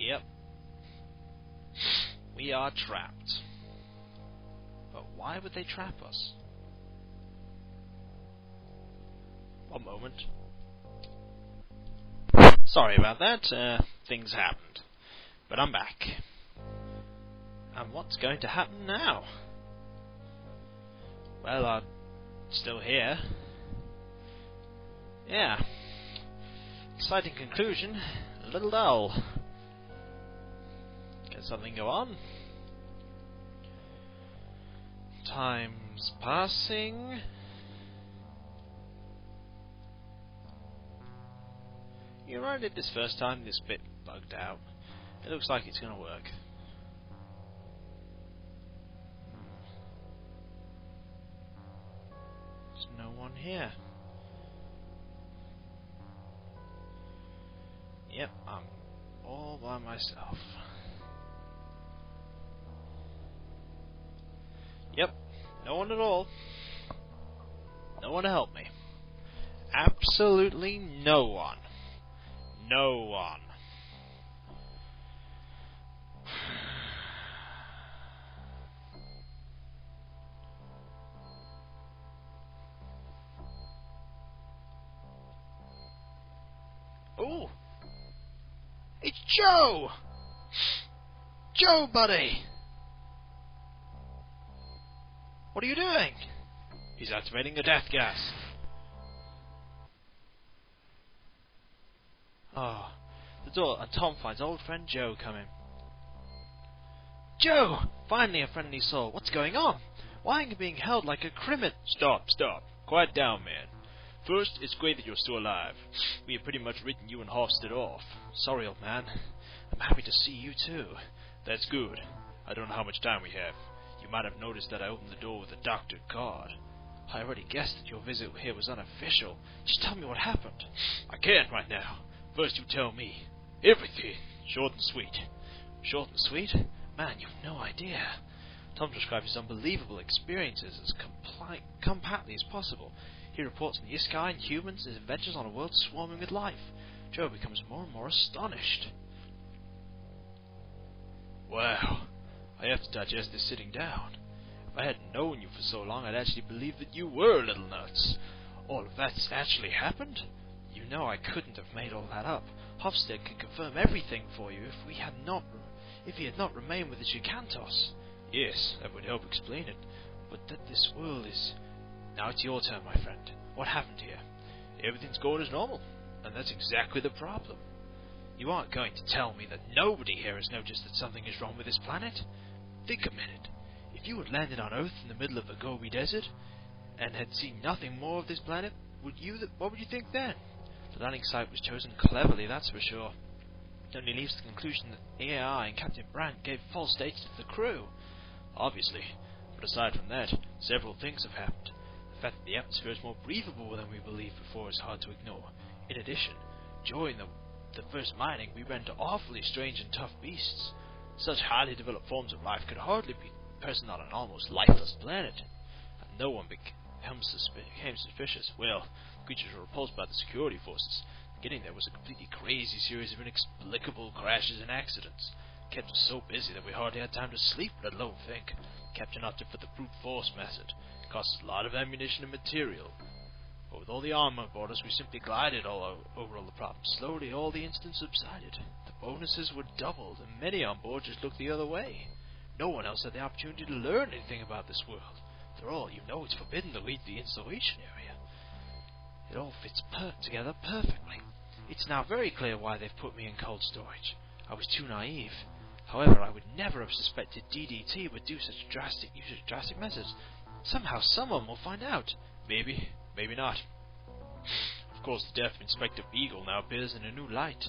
Yep. We are trapped. But why would they trap us? One moment. Sorry about that. Things happened. But I'm back. And what's going to happen now? Well, I'm still here. Yeah. Exciting conclusion. A little dull. Can something go on? Time's passing. You I did this first time, this bit bugged out. It looks like it's gonna work. There's no one here. Yep, I'm all by myself. Yep, no one at all. No one to help me. Absolutely no one. No one. Ooh! It's Joe! Joe, buddy! What are you doing? He's activating the death gas. Oh, the door, and Tom finds old friend Joe coming. Joe! Finally a friendly soul. What's going on? Why are you being held like a criminal? Stop. Quiet down, man. First, it's great that you're still alive. We have pretty much written you and Hofstad off. Sorry, old man. I'm happy to see you too. That's good. I don't know how much time we have. You might have noticed that I opened the door with a doctored card. I already guessed that your visit here was unofficial. Just tell me what happened. I can't right now. First you tell me. Everything. Short and sweet. Short and sweet? Man, you've no idea. Tom describes his unbelievable experiences as compactly as possible. He reports on the Iskai and humans, his adventures on a world swarming with life. Joe becomes more and more astonished. Wow. I have to digest this sitting down. If I hadn't known you for so long, I'd actually believe that you were a little nuts. All of that's actually happened? You know I couldn't have made all that up. Hofstad can confirm everything for you if he had not remained with the Gigantos. Yes, that would help explain it. But that this world is... Now it's your turn, my friend. What happened here? Everything's going as normal, and that's exactly the problem. You aren't going to tell me that nobody here has noticed that something is wrong with this planet? Think a minute. If you had landed on Earth in the middle of the Gobi Desert, and had seen nothing more of this planet, what would you think then? The landing site was chosen cleverly, that's for sure. It only leaves the conclusion that AI and Captain Brandt gave false data to the crew. Obviously. But aside from that, several things have happened. The fact that the atmosphere is more breathable than we believed before is hard to ignore. In addition, during the first mining, we ran into awfully strange and tough beasts. Such highly developed forms of life could hardly be present on an almost lifeless planet. And no one became suspicious. Well, creatures were repulsed by the security forces. Getting there was a completely crazy series of inexplicable crashes and accidents. It kept us so busy that we hardly had time to sleep, let alone think. Captain opted for the brute force method. It cost us a lot of ammunition and material. But with all the armor aboard us, we simply glided over all the problems. Slowly, all the incidents subsided. The bonuses were doubled, and many on board just looked the other way. No one else had the opportunity to learn anything about this world. After all, you know it's forbidden to leave the installation area. It all fits together perfectly. It's now very clear why they've put me in cold storage. I was too naive. However, I would never have suspected DDT would use such drastic methods. Somehow someone will find out. Maybe, maybe not. Of course, the death of Inspector Beagle now appears in a new light.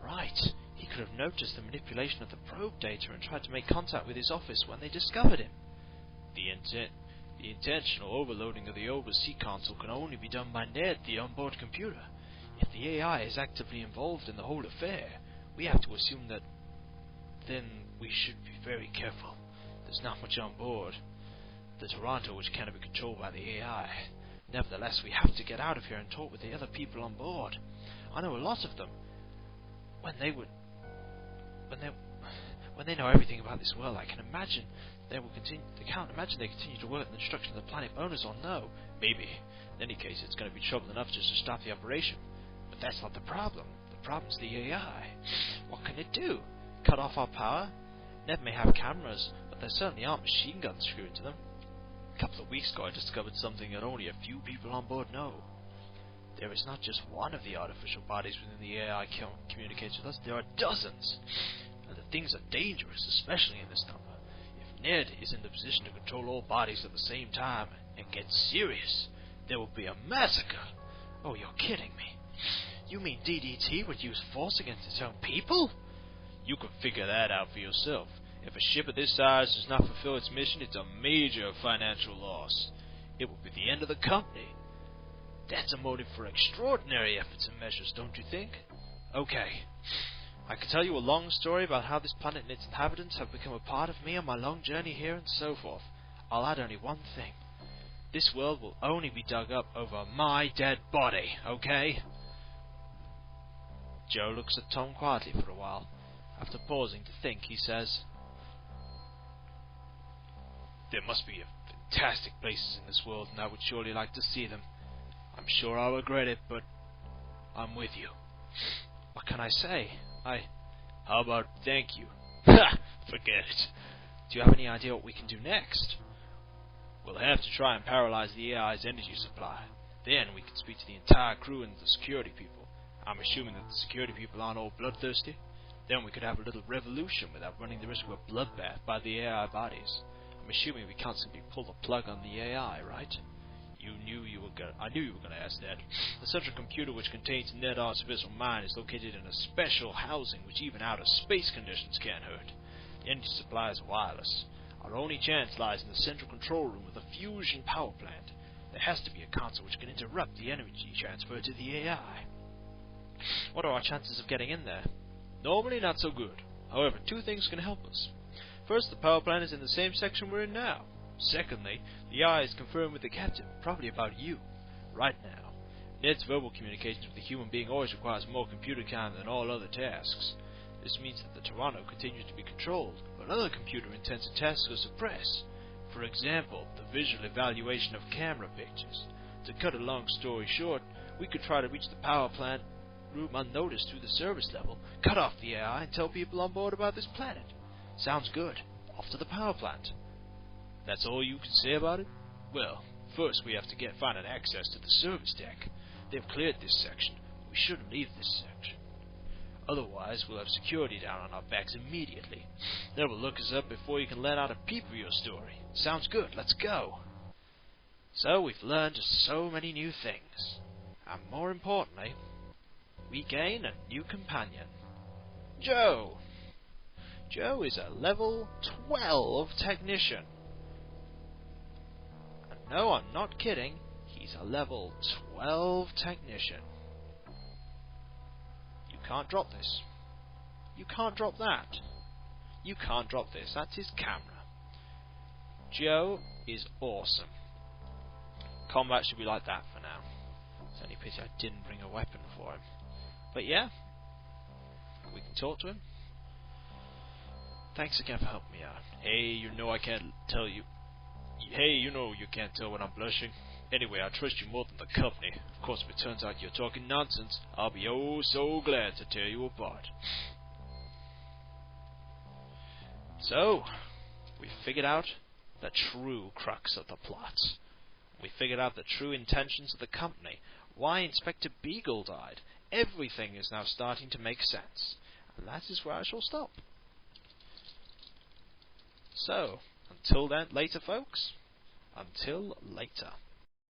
Right. He could have noticed the manipulation of the probe data and tried to make contact with his office when they discovered him. The intentional overloading of the overseas console can only be done by Ned, the onboard computer. If the AI is actively involved in the whole affair, we have to assume that... Then we should be very careful. There's not much on board. The Toronto, which cannot be controlled by the AI. Nevertheless, we have to get out of here and talk with the other people on board. I know a lot of them. When they when they know everything about this world, I can imagine they will continue. They can't imagine they continue to work in the destruction of the planet. Bonus or no, Maybe. In any case, it's going to be trouble enough just to stop the operation. but that's not the problem. The problem's the AI. What can it do? Cut off our power? Ned may have cameras, but there certainly aren't machine guns screwed to them. A couple of weeks ago, I discovered something that only a few people on board know. There is not just one of the artificial bodies within the AI communicates with us. There are dozens, and the things are dangerous, especially in this number. If Ned is in the position to control all bodies at the same time and gets serious, there will be a massacre. Oh, you're kidding me. You mean DDT would use force against its own people? You can figure that out for yourself. If a ship of this size does not fulfill its mission, it's a major financial loss. It will be the end of the company. That's a motive for extraordinary efforts and measures, don't you think? Okay. I could tell you a long story about how this planet and its inhabitants have become a part of me on my long journey here and so forth. I'll add only one thing. This world will only be dug up over my dead body, okay? Joe looks at Tom quietly for a while. After pausing to think, he says, There must be fantastic places in this world, and I would surely like to see them. I'm sure I'll regret it, but I'm with you. What can I say? How about thank you? Ha! Forget it. Do you have any idea what we can do next? We'll have to try and paralyze the AI's energy supply. Then we can speak to the entire crew and the security people. I'm assuming that the security people aren't all bloodthirsty. Then we could have a little revolution without running the risk of a bloodbath by the AI bodies. I'm assuming we can't simply pull the plug on the AI, right? I knew you were going to ask that. The central computer which contains Ned artificial mind is located in a special housing which even outer space conditions can't hurt. The energy supply is wireless. Our only chance lies in the central control room with a fusion power plant. There has to be a console which can interrupt the energy transfer to the AI. What are our chances of getting in there? Normally not so good. However, two things can help us. First, the power plant is in the same section we're in now. Secondly, the AI is confirmed with the captain, probably about you, right now. Ned's verbal communications with the human being always requires more computer time than all other tasks. This means that the Toronto continues to be controlled, but other computer-intensive tasks are suppressed. For example, the visual evaluation of camera pictures. To cut a long story short, we could try to reach the power plant room unnoticed through the service level, cut off the AI, and tell people on board about this planet. Sounds good. Off to the power plant. That's all you can say about it? Well, first we have to find an access to the service deck. They've cleared this section. We shouldn't leave this section. Otherwise, we'll have security down on our backs immediately. They will look us up before you can let out a peep of your story. Sounds good. Let's go. So we've learned so many new things. And more importantly, we gain a new companion. Joe. Joe is a level 12 technician. And no, I'm not kidding. He's a level 12 technician. You can't drop this. You can't drop that. You can't drop this. That's his camera. Joe is awesome. Combat should be like that for now. It's only pity I didn't bring a weapon for him. But yeah, we can talk to him. Thanks again for helping me out. Hey, you know I can't tell you. Hey, you know you can't tell when I'm blushing. Anyway, I trust you more than the company. Of course, if it turns out you're talking nonsense, I'll be oh so glad to tear you apart. So, we figured out the true crux of the plot. We figured out the true intentions of the company. Why Inspector Beagle died. Everything is now starting to make sense. And that is where I shall stop. So, until then, later folks. Until later.